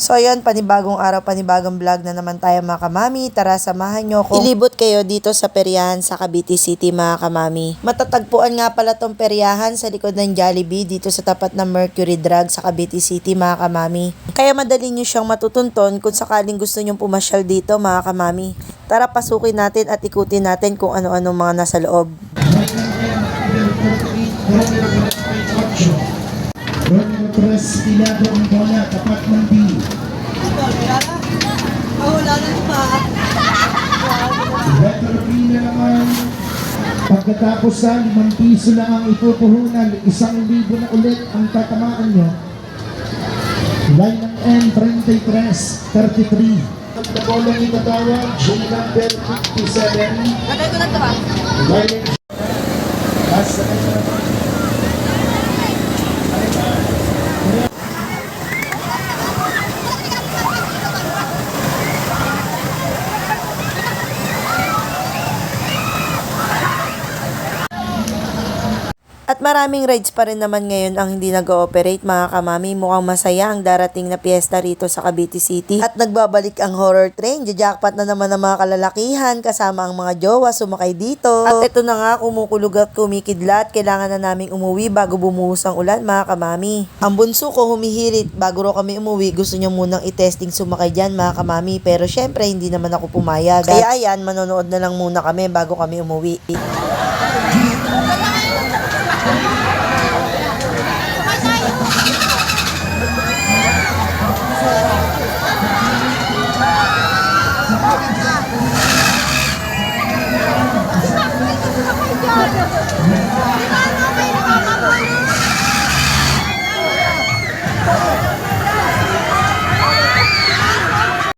So yun, panibagong araw, panibagong vlog na naman tayo mga kamami. Tara, samahan nyo ko. Ilibot kayo dito sa peryahan sa Cavite City mga kamami. Matatagpuan nga pala tong peryahan sa likod ng Jollibee dito sa tapat ng Mercury Drug sa Cavite City mga kamami. Kaya madali nyo siyang matutunton kung sakaling gusto nyong pumasyal dito mga kamami. Tara, pasukin natin at ikutin natin kung ano-ano mga nasa loob. Romero Tres Pilado ang bola, tapat ng B. Letter B na naman. Pagkatapos sa 5 piso lang ang ipupuhunan, 1,000 na ulit ang tatamaan nyo. Line ng N, 33, 33. Ang bola ni Matawag, G number 57. Lagay ko lang ito ba? Line ng Basta na naman. At maraming rides pa rin naman ngayon ang hindi nag-ooperate mga kamami. Mukhang masaya ang darating na piyesta rito sa Cavite City. At nagbabalik ang horror train. Jackpot na naman ang mga kalalakihan kasama ang mga jowa sumakay dito. At ito na nga, kumukulog at kumikidlat. Kailangan na naming umuwi bago bumuhos ang ulan mga kamami. Ang bunso ko humihirit bago raw kami umuwi. Gusto niya munang i-testing sumakay dyan mga kamami. Pero syempre hindi naman ako pumayag. Kaya ayan, manonood na lang muna kami bago kami umuwi.